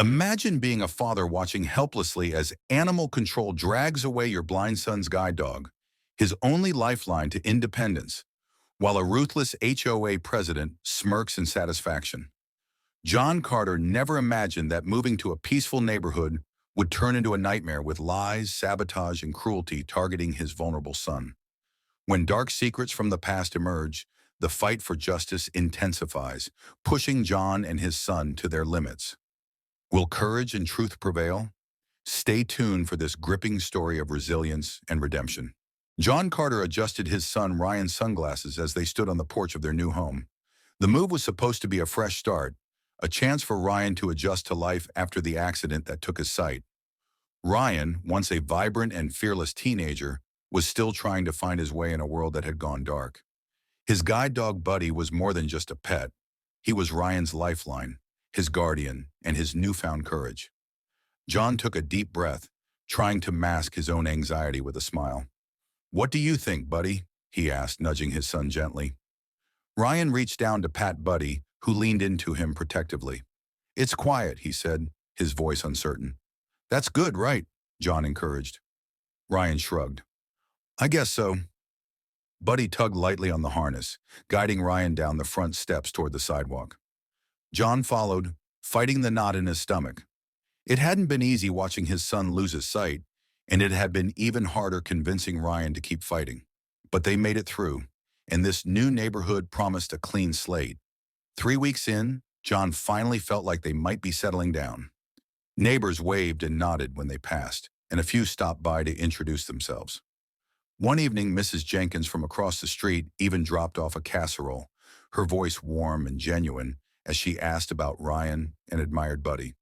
Imagine being a father watching helplessly as animal control drags away your blind son's guide dog, his only lifeline to independence, while a ruthless HOA president smirks in satisfaction. John Carter never imagined that moving to a peaceful neighborhood would turn into a nightmare with lies, sabotage, and cruelty targeting his vulnerable son. When dark secrets from the past emerge, the fight for justice intensifies, pushing John and his son to their limits. Will courage and truth prevail? Stay tuned for this gripping story of resilience and redemption. John Carter adjusted his son Ryan's sunglasses as they stood on the porch of their new home. The move was supposed to be a fresh start, a chance for Ryan to adjust to life after the accident that took his sight. Ryan, once a vibrant and fearless teenager, was still trying to find his way in a world that had gone dark. His guide dog Buddy was more than just a pet. He was Ryan's lifeline, his guardian, and his newfound courage. John took a deep breath, trying to mask his own anxiety with a smile. "What do you think, Buddy?" he asked, nudging his son gently. Ryan reached down to pat Buddy, who leaned into him protectively. "It's quiet," he said, his voice uncertain. "That's good, right?" John encouraged. Ryan shrugged. "I guess so." Buddy tugged lightly on the harness, guiding Ryan down the front steps toward the sidewalk. John followed, fighting the knot in his stomach. It hadn't been easy watching his son lose his sight, and it had been even harder convincing Ryan to keep fighting. But they made it through, and this new neighborhood promised a clean slate. 3 weeks in, John finally felt like they might be settling down. Neighbors waved and nodded when they passed, and a few stopped by to introduce themselves. One evening, Mrs. Jenkins from across the street even dropped off a casserole, her voice warm and genuine as she asked about Ryan and admired Buddy.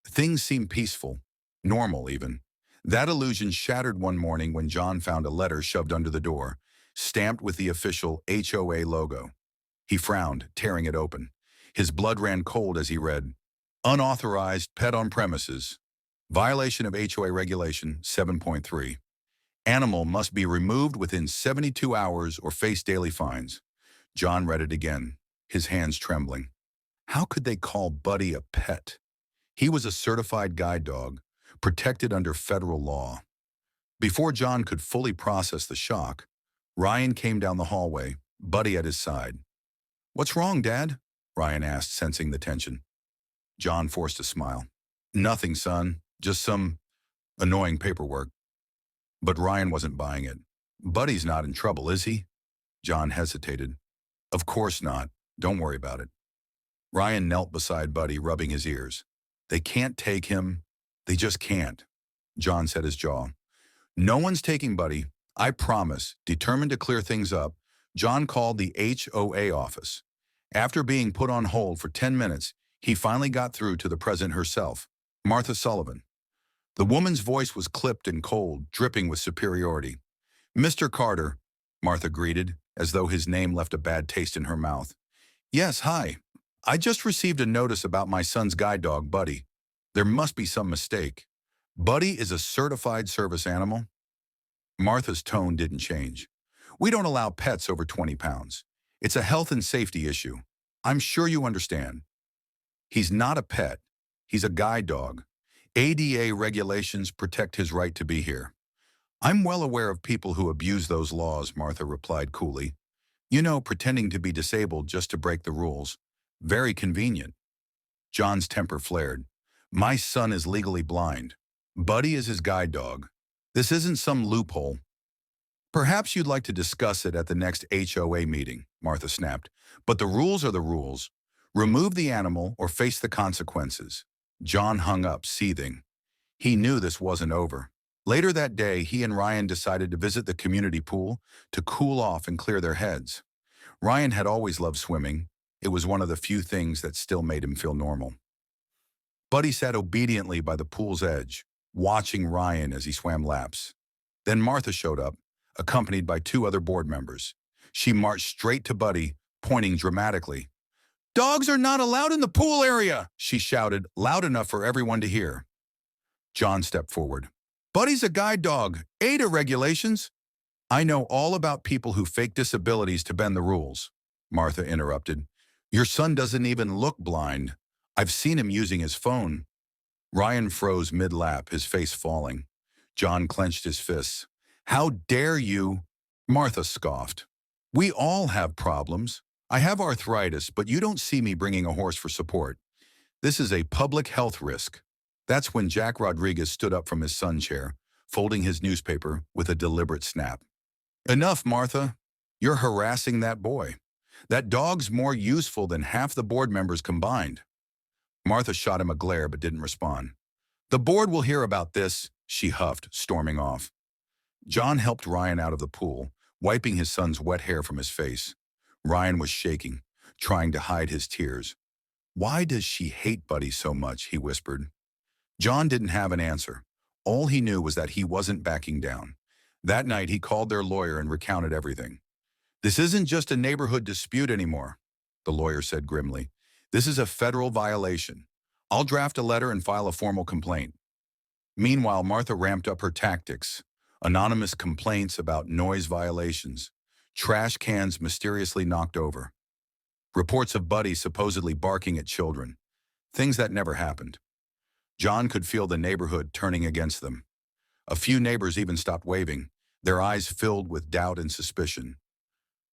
Things seemed peaceful, normal even. That illusion shattered one morning when John found a letter shoved under the door, stamped with the official HOA logo. He frowned, tearing it open. His blood ran cold as he read, "Unauthorized pet on premises. Violation of HOA Regulation 7.3. Animal must be removed within 72 hours or face daily fines." John read it again, his hands trembling. How could they call Buddy a pet? He was a certified guide dog, protected under federal law. Before John could fully process the shock, Ryan came down the hallway, Buddy at his side. "What's wrong, Dad?" Ryan asked, sensing the tension. John forced a smile. "Nothing, son. Just some annoying paperwork." But Ryan wasn't buying it. "Buddy's not in trouble, is he?" John hesitated. "Of course not. Don't worry about it." Ryan knelt beside Buddy, rubbing his ears. "They can't take him. They just can't." John set his jaw. "No one's taking Buddy. I promise." Determined to clear things up, John called the HOA office. After being put on hold for 10 minutes, he finally got through to the president herself, Martha Sullivan. The woman's voice was clipped and cold, dripping with superiority. "Mr. Carter," Martha greeted, as though his name left a bad taste in her mouth. "Yes, hi. I just received a notice about my son's guide dog, Buddy. There must be some mistake. Buddy is a certified service animal." Martha's tone didn't change. "We don't allow pets over 20 pounds. It's a health and safety issue. I'm sure you understand." "He's not a pet. He's a guide dog. ADA regulations protect his right to be here." "I'm well aware of people who abuse those laws," Martha replied coolly. "You know, pretending to be disabled just to break the rules. Very convenient." John's temper flared. "My son is legally blind. Buddy is his guide dog. This isn't some loophole." "Perhaps you'd like to discuss it at the next HOA meeting," Martha snapped. "But the rules are the rules. Remove the animal or face the consequences." John hung up, seething. He knew this wasn't over. Later that day, he and Ryan decided to visit the community pool to cool off and clear their heads. Ryan had always loved swimming. It was one of the few things that still made him feel normal. Buddy sat obediently by the pool's edge, watching Ryan as he swam laps. Then Martha showed up, accompanied by 2 other board members. She marched straight to Buddy, pointing dramatically. "Dogs are not allowed in the pool area," she shouted, loud enough for everyone to hear. John stepped forward. "Buddy's a guide dog. ADA regulations." "I know all about people who fake disabilities to bend the rules," Martha interrupted. "Your son doesn't even look blind. I've seen him using his phone." Ryan froze mid-lap, his face falling. John clenched his fists. "How dare you?" Martha scoffed. "We all have problems. I have arthritis, but you don't see me bringing a horse for support. This is a public health risk." That's when Jack Rodriguez stood up from his sun chair, folding his newspaper with a deliberate snap. "Enough, Martha. You're harassing that boy. That dog's more useful than half the board members combined." Martha shot him a glare but didn't respond. "The board will hear about this," she huffed, storming off. John helped Ryan out of the pool, wiping his son's wet hair from his face. Ryan was shaking, trying to hide his tears. "Why does she hate Buddy so much?" he whispered. John didn't have an answer. All he knew was that he wasn't backing down. That night, he called their lawyer and recounted everything. "This isn't just a neighborhood dispute anymore," the lawyer said grimly. "This is a federal violation. I'll draft a letter and file a formal complaint." Meanwhile, Martha ramped up her tactics. Anonymous complaints about noise violations. Trash cans mysteriously knocked over. Reports of Buddy supposedly barking at children. Things that never happened. John could feel the neighborhood turning against them. A few neighbors even stopped waving, their eyes filled with doubt and suspicion.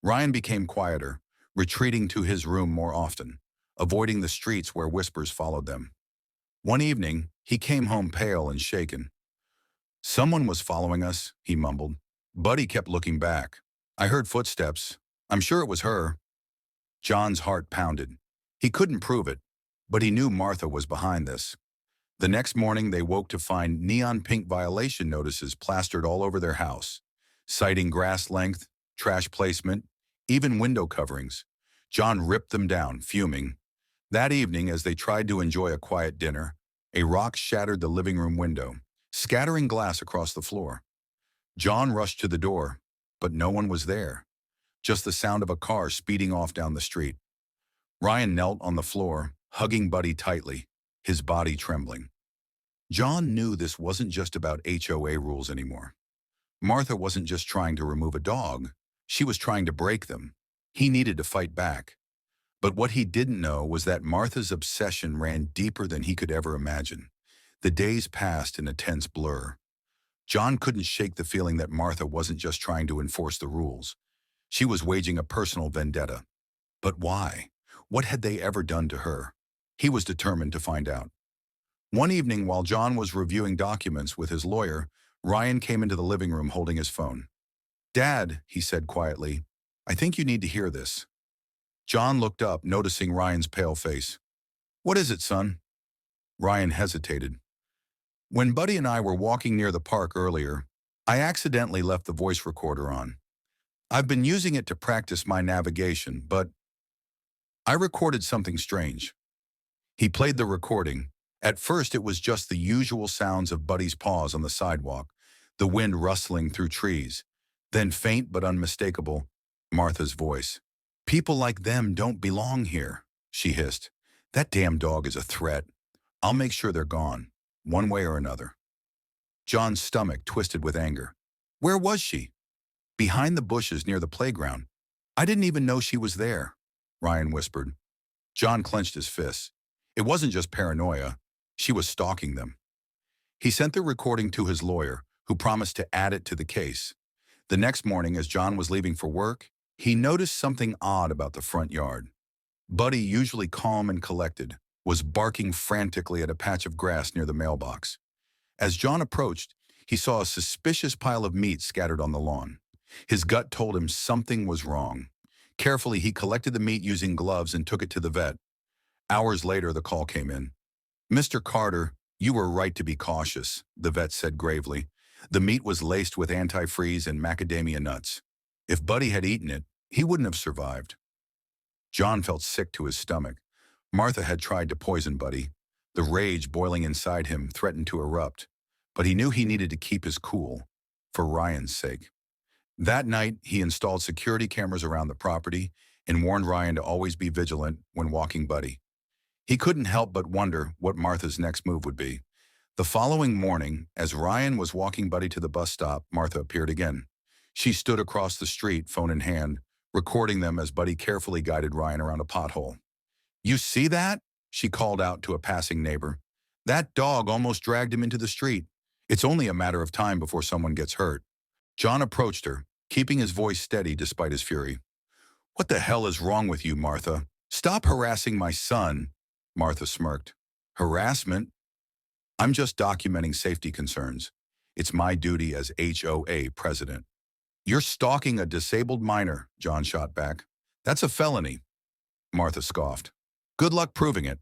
Ryan became quieter, retreating to his room more often, avoiding the streets where whispers followed them. One evening, he came home pale and shaken. "Someone was following us," he mumbled. Buddy kept looking back. "I heard footsteps. I'm sure it was her." John's heart pounded. He couldn't prove it, but he knew Martha was behind this. The next morning, they woke to find neon pink violation notices plastered all over their house, citing grass length, trash placement, even window coverings. John ripped them down, fuming. That evening, as they tried to enjoy a quiet dinner, a rock shattered the living room window, scattering glass across the floor. John rushed to the door, but no one was there, just the sound of a car speeding off down the street. Ryan knelt on the floor, hugging Buddy tightly, his body trembling. John knew this wasn't just about HOA rules anymore. Martha wasn't just trying to remove a dog, she was trying to break them. He needed to fight back. But what he didn't know was that Martha's obsession ran deeper than he could ever imagine. The days passed in a tense blur. John couldn't shake the feeling that Martha wasn't just trying to enforce the rules. She was waging a personal vendetta. But why? What had they ever done to her? He was determined to find out. One evening, while John was reviewing documents with his lawyer, Ryan came into the living room holding his phone. "Dad," he said quietly, "I think you need to hear this." John looked up, noticing Ryan's pale face. "What is it, son?" Ryan hesitated. "When Buddy and I were walking near the park earlier, I accidentally left the voice recorder on. I've been using it to practice my navigation, but I recorded something strange." He played the recording. At first, it was just the usual sounds of Buddy's paws on the sidewalk, the wind rustling through trees. Then faint but unmistakable, Martha's voice. "People like them don't belong here," she hissed. "That damn dog is a threat. I'll make sure they're gone, one way or another." John's stomach twisted with anger. "Where was she?" "Behind the bushes near the playground. I didn't even know she was there," Ryan whispered. John clenched his fists. It wasn't just paranoia. She was stalking them. He sent the recording to his lawyer, who promised to add it to the case. The next morning, as John was leaving for work, he noticed something odd about the front yard. Buddy, usually calm and collected, was barking frantically at a patch of grass near the mailbox. As John approached, he saw a suspicious pile of meat scattered on the lawn. His gut told him something was wrong. Carefully, he collected the meat using gloves and took it to the vet. Hours later, the call came in. "Mr. Carter, you were right to be cautious," the vet said gravely. "The meat was laced with antifreeze and macadamia nuts. If Buddy had eaten it, he wouldn't have survived." John felt sick to his stomach. Martha had tried to poison Buddy. The rage boiling inside him threatened to erupt, but he knew he needed to keep his cool, for Ryan's sake. That night, he installed security cameras around the property and warned Ryan to always be vigilant when walking Buddy. He couldn't help but wonder what Martha's next move would be. The following morning, as Ryan was walking Buddy to the bus stop, Martha appeared again. She stood across the street, phone in hand, recording them as Buddy carefully guided Ryan around a pothole. "You see that?" she called out to a passing neighbor. That dog almost dragged him into the street. It's only a matter of time before someone gets hurt. John approached her, keeping his voice steady despite his fury. What the hell is wrong with you, Martha? Stop harassing my son, Martha smirked. Harassment? I'm just documenting safety concerns. It's my duty as HOA president. You're stalking a disabled minor, John shot back. That's a felony, Martha scoffed. Good luck proving it.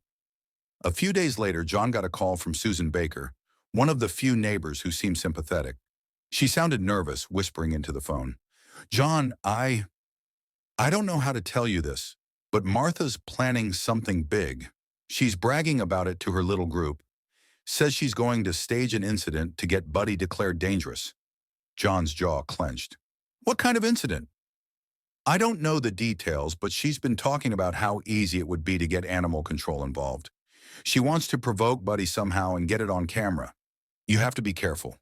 A few days later, John got a call from Susan Baker, one of the few neighbors who seemed sympathetic. She sounded nervous, whispering into the phone. John, I don't know how to tell you this, but Martha's planning something big. She's bragging about it to her little group. Says she's going to stage an incident to get Buddy declared dangerous. John's jaw clenched. What kind of incident? I don't know the details, but she's been talking about how easy it would be to get animal control involved. She wants to provoke Buddy somehow and get it on camera. You have to be careful.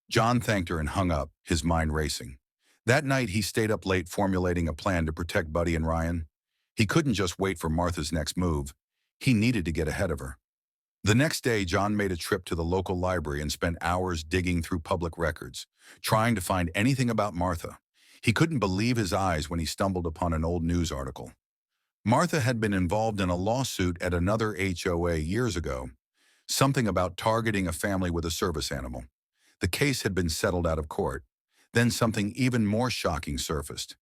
John thanked her and hung up, his mind racing. That night, he stayed up late formulating a plan to protect Buddy and Ryan. He couldn't just wait for Martha's next move. He needed to get ahead of her. The next day, John made a trip to the local library and spent hours digging through public records, trying to find anything about Martha. He couldn't believe his eyes when he stumbled upon an old news article. Martha had been involved in a lawsuit at another HOA years ago, something about targeting a family with a service animal. The case had been settled out of court. Then something even more shocking surfaced.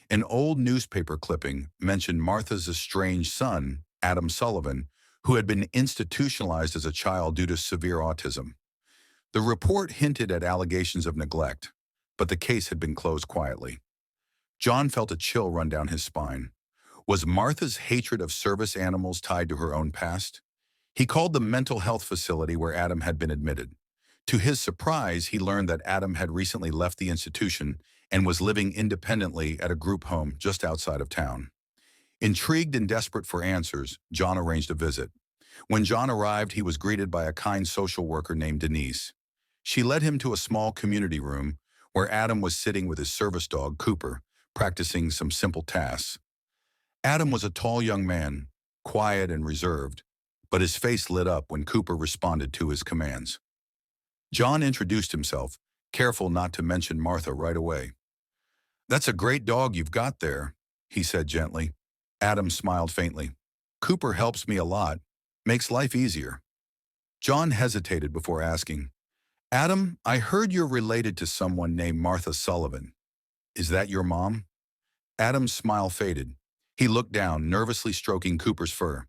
An old newspaper clipping mentioned Martha's estranged son, Adam Sullivan, who had been institutionalized as a child due to severe autism. The report hinted at allegations of neglect, but the case had been closed quietly. John felt a chill run down his spine. Was Martha's hatred of service animals tied to her own past? He called the mental health facility where Adam had been admitted. To his surprise, he learned that Adam had recently left the institution and was living independently at a group home just outside of town. Intrigued and desperate for answers, John arranged a visit. When John arrived, he was greeted by a kind social worker named Denise. She led him to a small community room where Adam was sitting with his service dog, Cooper, practicing some simple tasks. Adam was a tall young man, quiet and reserved, but his face lit up when Cooper responded to his commands. John introduced himself, careful not to mention Martha right away. That's a great dog you've got there, he said gently. Adam smiled faintly. Cooper helps me a lot, makes life easier. John hesitated before asking, Adam, I heard you're related to someone named Martha Sullivan. Is that your mom? Adam's smile faded. He looked down, nervously stroking Cooper's fur.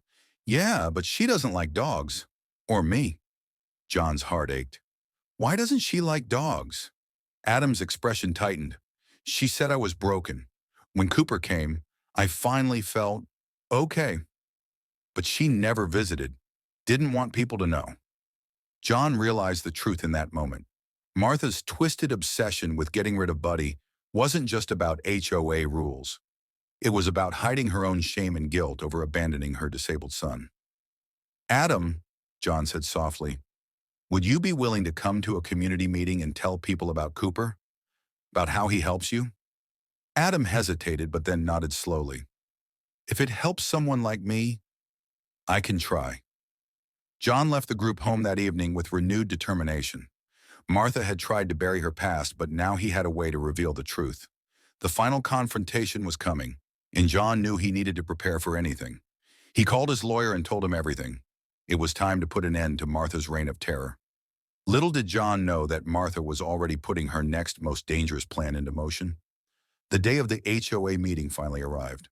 Yeah, but she doesn't like dogs. Or me. John's heart ached. Why doesn't she like dogs? Adam's expression tightened. She said I was broken. When Cooper came, I finally felt okay. But she never visited, didn't want people to know. John realized the truth in that moment. Martha's twisted obsession with getting rid of Buddy wasn't just about HOA rules. It was about hiding her own shame and guilt over abandoning her disabled son. Adam, John said softly, would you be willing to come to a community meeting and tell people about Cooper? About how he helps you? Adam hesitated but then nodded slowly. If it helps someone like me, I can try. John left the group home that evening with renewed determination. Martha had tried to bury her past, but now he had a way to reveal the truth. The final confrontation was coming, and John knew he needed to prepare for anything. He called his lawyer and told him everything. It was time to put an end to Martha's reign of terror. Little did John know that Martha was already putting her next most dangerous plan into motion. The day of the HOA meeting finally arrived.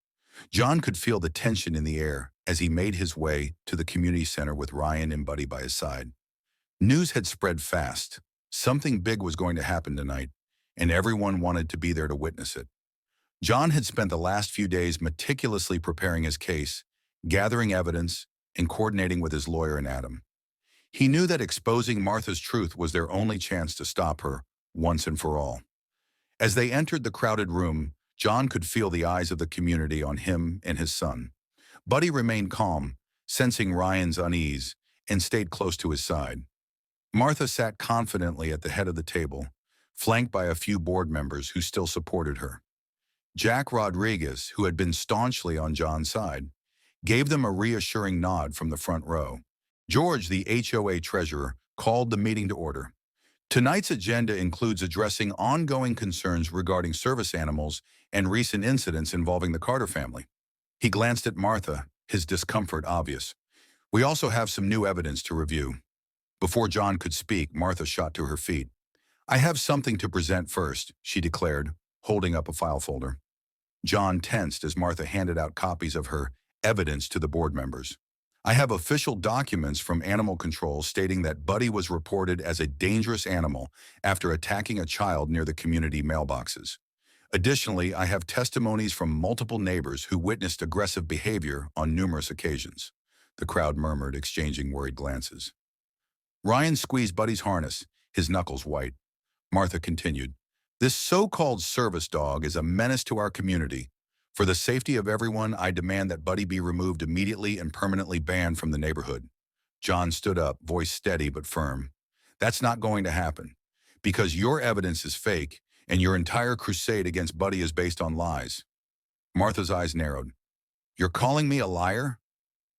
John could feel the tension in the air as he made his way to the community center with Ryan and Buddy by his side. News had spread fast. Something big was going to happen tonight, and everyone wanted to be there to witness it. John had spent the last few days meticulously preparing his case, gathering evidence, and coordinating with his lawyer and Adam. He knew that exposing Martha's truth was their only chance to stop her, once and for all. As they entered the crowded room, John could feel the eyes of the community on him and his son. Buddy remained calm, sensing Ryan's unease, and stayed close to his side. Martha sat confidently at the head of the table, flanked by a few board members who still supported her. Jack Rodriguez, who had been staunchly on John's side, gave them a reassuring nod from the front row. George, the HOA treasurer, called the meeting to order. Tonight's agenda includes addressing ongoing concerns regarding service animals and recent incidents involving the Carter family. He glanced at Martha, his discomfort obvious. We also have some new evidence to review. Before John could speak, Martha shot to her feet. I have something to present first, she declared, holding up a file folder. John tensed as Martha handed out copies of her evidence to the board members. I have official documents from animal control stating that Buddy was reported as a dangerous animal after attacking a child near the community mailboxes. Additionally, I have testimonies from multiple neighbors who witnessed aggressive behavior on numerous occasions. The crowd murmured, exchanging worried glances. Ryan squeezed Buddy's harness, his knuckles white. Martha continued, this so-called service dog is a menace to our community. For the safety of everyone, I demand that Buddy be removed immediately and permanently banned from the neighborhood. John stood up, voice steady but firm. That's not going to happen. Because your evidence is fake, and your entire crusade against Buddy is based on lies. Martha's eyes narrowed. You're calling me a liar?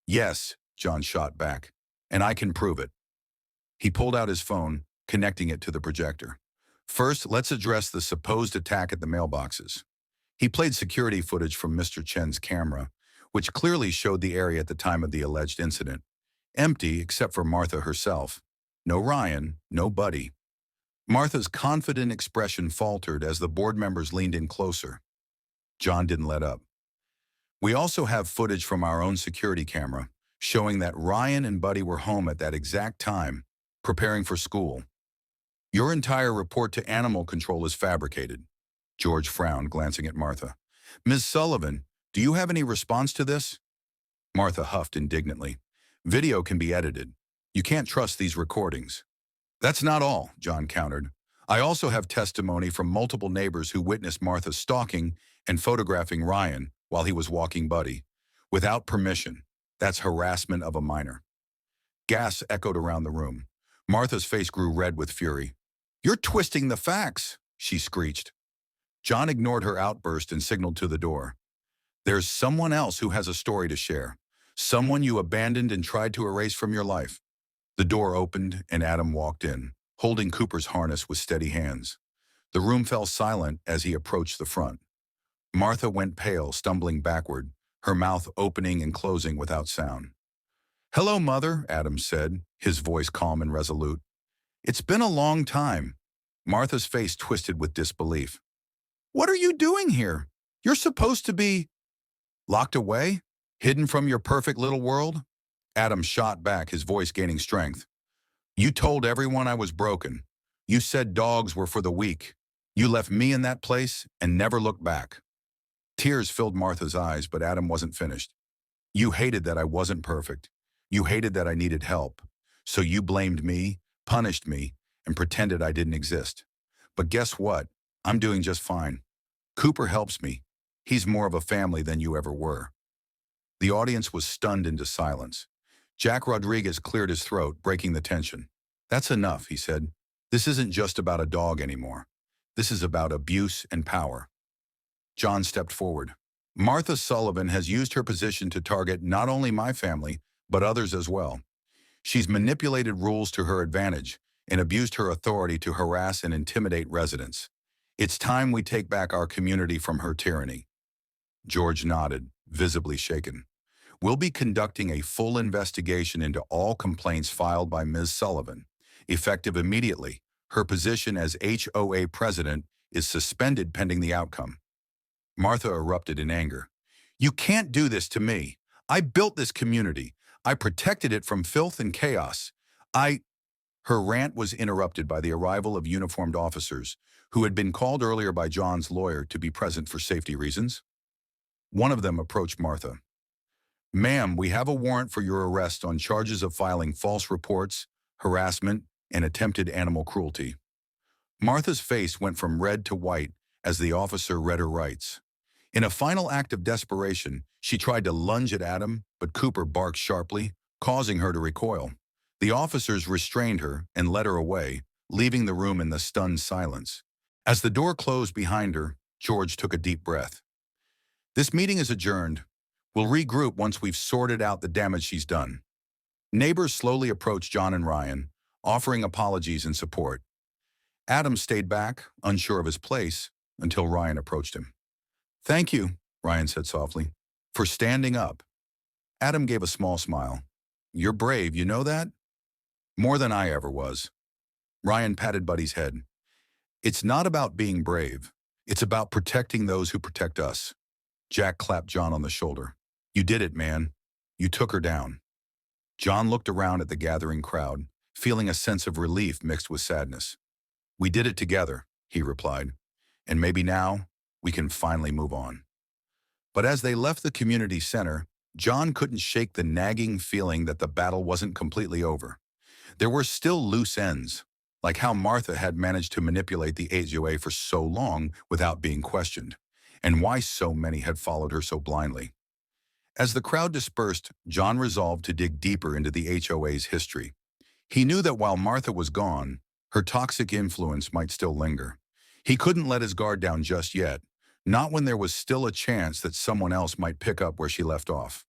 Yes, John shot back. And I can prove it. He pulled out his phone, connecting it to the projector. First, let's address the supposed attack at the mailboxes. He played security footage from Mr. Chen's camera, which clearly showed the area at the time of the alleged incident. Empty except for Martha herself. No Ryan, no Buddy. Martha's confident expression faltered as the board members leaned in closer. John didn't let up. We also have footage from our own security camera showing that Ryan and Buddy were home at that exact time, preparing for school. Your entire report to animal control is fabricated. George frowned, glancing at Martha. Ms. Sullivan, do you have any response to this? Martha huffed indignantly. Video can be edited. You can't trust these recordings. That's not all, John countered. I also have testimony from multiple neighbors who witnessed Martha stalking and photographing Ryan while he was walking Buddy. Without permission. That's harassment of a minor. Gasps echoed around the room. Martha's face grew red with fury. You're twisting the facts, she screeched. John ignored her outburst and signaled to the door. There's someone else who has a story to share. Someone you abandoned and tried to erase from your life. The door opened and Adam walked in, holding Cooper's harness with steady hands. The room fell silent as he approached the front. Martha went pale, stumbling backward, her mouth opening and closing without sound. Hello, Mother, Adam said, his voice calm and resolute. It's been a long time. Martha's face twisted with disbelief. What are you doing here? You're supposed to be locked away? Hidden from your perfect little world? Adam shot back, his voice gaining strength. You told everyone I was broken. You said dogs were for the weak. You left me in that place and never looked back. Tears filled Martha's eyes, but Adam wasn't finished. You hated that I wasn't perfect. You hated that I needed help. So you blamed me, punished me, and pretended I didn't exist. But guess what? I'm doing just fine. Cooper helps me. He's more of a family than you ever were. The audience was stunned into silence. Jack Rodriguez cleared his throat, breaking the tension. That's enough, he said. This isn't just about a dog anymore. This is about abuse and power. John stepped forward. Martha Sullivan has used her position to target not only my family, but others as well. She's manipulated rules to her advantage and abused her authority to harass and intimidate residents. It's time we take back our community from her tyranny. George nodded, visibly shaken. We'll be conducting a full investigation into all complaints filed by Ms. Sullivan. Effective immediately, her position as HOA president is suspended pending the outcome. Martha erupted in anger. You can't do this to me. I built this community. I protected it from filth and chaos. Her rant was interrupted by the arrival of uniformed officers who had been called earlier by John's lawyer to be present for safety reasons. One of them approached Martha. Ma'am, we have a warrant for your arrest on charges of filing false reports, harassment, and attempted animal cruelty. Martha's face went from red to white as the officer read her rights. In a final act of desperation, she tried to lunge at Adam, but Cooper barked sharply, causing her to recoil. The officers restrained her and led her away, leaving the room in the stunned silence. As the door closed behind her, George took a deep breath. This meeting is adjourned. We'll regroup once we've sorted out the damage she's done. Neighbors slowly approached John and Ryan, offering apologies and support. Adam stayed back, unsure of his place, until Ryan approached him. "Thank you," Ryan said softly, "for standing up." Adam gave a small smile. "You're brave, you know that?" "More than I ever was." Ryan patted Buddy's head. "It's not about being brave. It's about protecting those who protect us." Jack clapped John on the shoulder. "You did it, man. You took her down." John looked around at the gathering crowd, feeling a sense of relief mixed with sadness. "We did it together," he replied, "and maybe now we can finally move on." But as they left the community center, John couldn't shake the nagging feeling that the battle wasn't completely over. There were still loose ends, like how Martha had managed to manipulate the HOA for so long without being questioned, and why so many had followed her so blindly. As the crowd dispersed, John resolved to dig deeper into the HOA's history. He knew that while Martha was gone, her toxic influence might still linger. He couldn't let his guard down just yet, not when there was still a chance that someone else might pick up where she left off.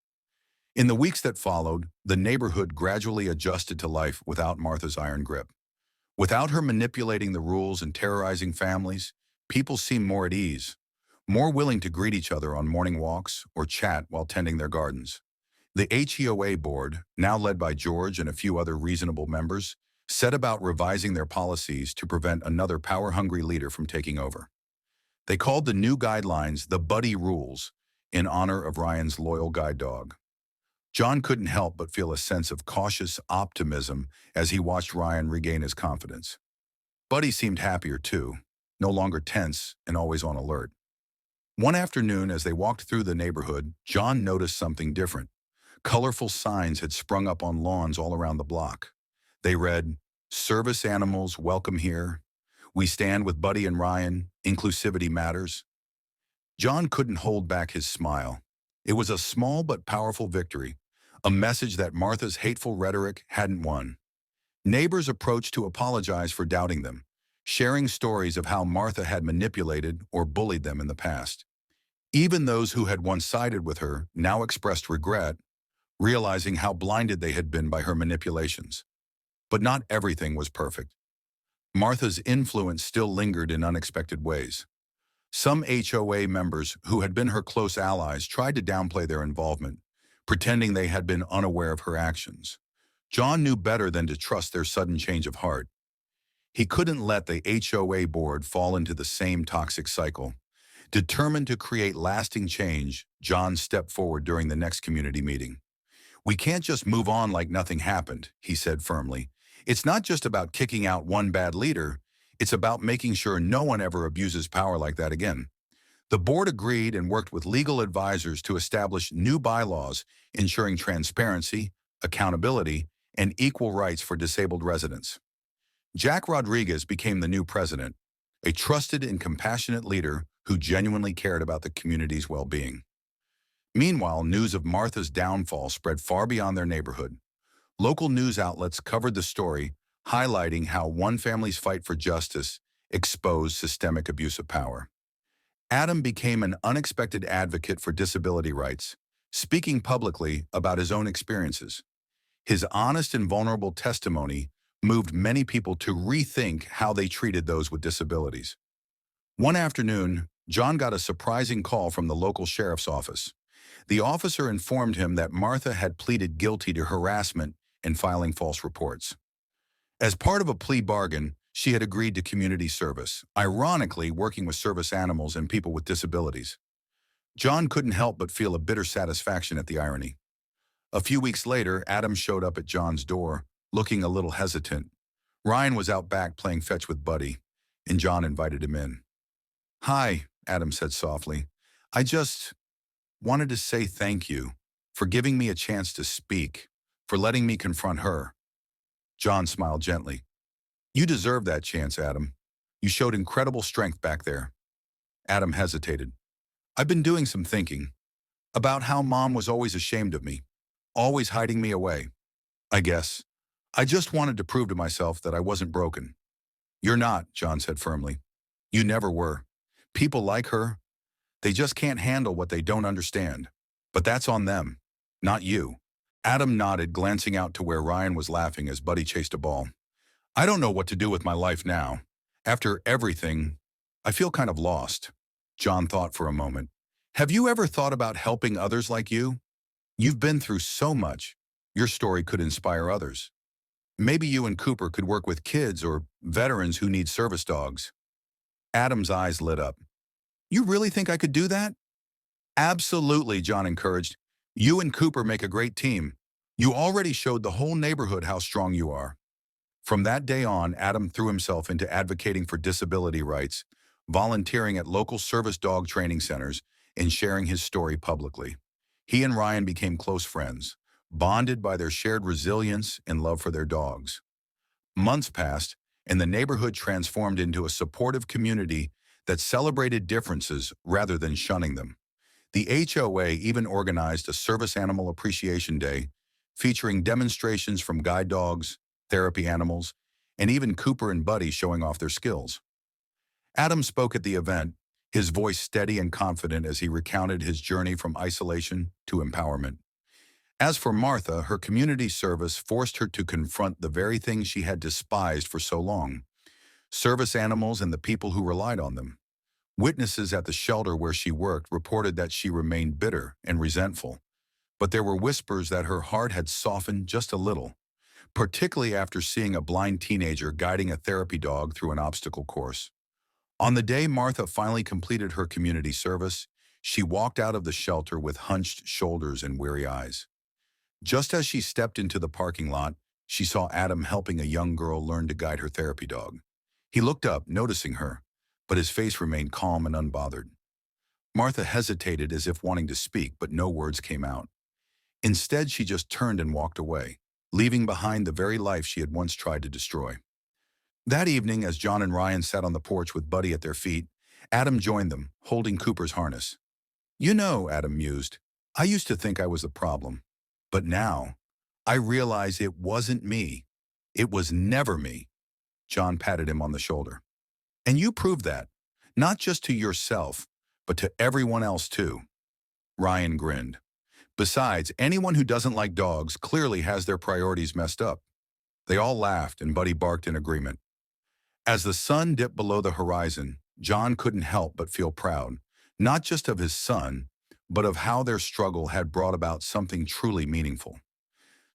In the weeks that followed, the neighborhood gradually adjusted to life without Martha's iron grip. Without her manipulating the rules and terrorizing families, people seemed more at ease, more willing to greet each other on morning walks or chat while tending their gardens. The HOA board, now led by George and a few other reasonable members, set about revising their policies to prevent another power-hungry leader from taking over. They called the new guidelines the Buddy Rules, in honor of Ryan's loyal guide dog. John couldn't help but feel a sense of cautious optimism as he watched Ryan regain his confidence. Buddy seemed happier too, no longer tense and always on alert. One afternoon, as they walked through the neighborhood, John noticed something different. Colorful signs had sprung up on lawns all around the block. They read, "Service animals welcome here. We stand with Buddy and Ryan. Inclusivity matters." John couldn't hold back his smile. It was a small but powerful victory, a message that Martha's hateful rhetoric hadn't won. Neighbors approached to apologize for doubting them, sharing stories of how Martha had manipulated or bullied them in the past. Even those who had once sided with her now expressed regret, realizing how blinded they had been by her manipulations. But not everything was perfect. Martha's influence still lingered in unexpected ways. Some HOA members who had been her close allies tried to downplay their involvement, pretending they had been unaware of her actions. John knew better than to trust their sudden change of heart. He couldn't let the HOA board fall into the same toxic cycle. Determined to create lasting change, John stepped forward during the next community meeting. "We can't just move on like nothing happened," he said firmly. "It's not just about kicking out one bad leader, it's about making sure no one ever abuses power like that again." The board agreed and worked with legal advisors to establish new bylaws ensuring transparency, accountability, and equal rights for disabled residents. Jack Rodriguez became the new president, a trusted and compassionate leader who genuinely cared about the community's well-being. Meanwhile, news of Martha's downfall spread far beyond their neighborhood. Local news outlets covered the story, highlighting how one family's fight for justice exposed systemic abuse of power. Adam became an unexpected advocate for disability rights, speaking publicly about his own experiences. His honest and vulnerable testimony moved many people to rethink how they treated those with disabilities. One afternoon, John got a surprising call from the local sheriff's office. The officer informed him that Martha had pleaded guilty to harassment and filing false reports. As part of a plea bargain, she had agreed to community service, ironically working with service animals and people with disabilities. John couldn't help but feel a bitter satisfaction at the irony. A few weeks later, Adam showed up at John's door, looking a little hesitant. Ryan was out back playing fetch with Buddy, and John invited him in. "Hi," Adam said softly. "I just wanted to say thank you for giving me a chance to speak, for letting me confront her." John smiled gently. "You deserve that chance, Adam. You showed incredible strength back there." Adam hesitated. "I've been doing some thinking about how Mom was always ashamed of me, always hiding me away. I guess I just wanted to prove to myself that I wasn't broken." "You're not," John said firmly. "You never were. People like her, they just can't handle what they don't understand. But that's on them, not you." Adam nodded, glancing out to where Ryan was laughing as Buddy chased a ball. I don't know what to do with my life now. After everything, I feel kind of lost. John thought for a moment. Have you ever thought about helping others like you? You've been through so much. Your story could inspire others. Maybe you and Cooper could work with kids or veterans who need service dogs. Adam's eyes lit up. You really think I could do that? Absolutely, John encouraged. You and Cooper make a great team. You already showed the whole neighborhood how strong you are. From that day on, Adam threw himself into advocating for disability rights, volunteering at local service dog training centers, and sharing his story publicly. He and Ryan became close friends, bonded by their shared resilience and love for their dogs. Months passed, and the neighborhood transformed into a supportive community that celebrated differences rather than shunning them. The HOA even organized a Service Animal Appreciation Day, featuring demonstrations from guide dogs, therapy animals, and even Cooper and Buddy showing off their skills. Adam spoke at the event, his voice steady and confident as he recounted his journey from isolation to empowerment. As for Martha, her community service forced her to confront the very things she had despised for so long: service animals and the people who relied on them. Witnesses at the shelter where she worked reported that she remained bitter and resentful, but there were whispers that her heart had softened just a little, particularly after seeing a blind teenager guiding a therapy dog through an obstacle course. On the day Martha finally completed her community service, she walked out of the shelter with hunched shoulders and weary eyes. Just as she stepped into the parking lot, she saw Adam helping a young girl learn to guide her therapy dog. He looked up, noticing her, but his face remained calm and unbothered. Martha hesitated as if wanting to speak, but no words came out. Instead, she just turned and walked away, leaving behind the very life she had once tried to destroy. That evening, as John and Ryan sat on the porch with Buddy at their feet, Adam joined them, holding Cooper's harness. You know, Adam mused, I used to think I was the problem. But now, I realize it wasn't me. It was never me. John patted him on the shoulder. And you proved that, not just to yourself, but to everyone else too. Ryan grinned. Besides, anyone who doesn't like dogs clearly has their priorities messed up. They all laughed and Buddy barked in agreement. As the sun dipped below the horizon, John couldn't help but feel proud, not just of his son, but of how their struggle had brought about something truly meaningful.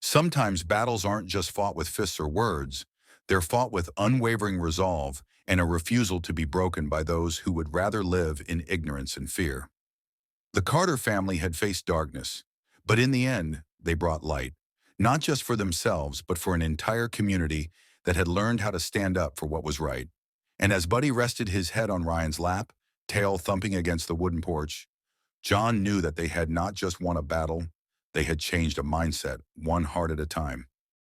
Sometimes battles aren't just fought with fists or words, they're fought with unwavering resolve and a refusal to be broken by those who would rather live in ignorance and fear. The Carter family had faced darkness, but in the end, they brought light, not just for themselves, but for an entire community that had learned how to stand up for what was right. And as Buddy rested his head on Ryan's lap, tail thumping against the wooden porch, John knew that they had not just won a battle, they had changed a mindset, one heart at a time.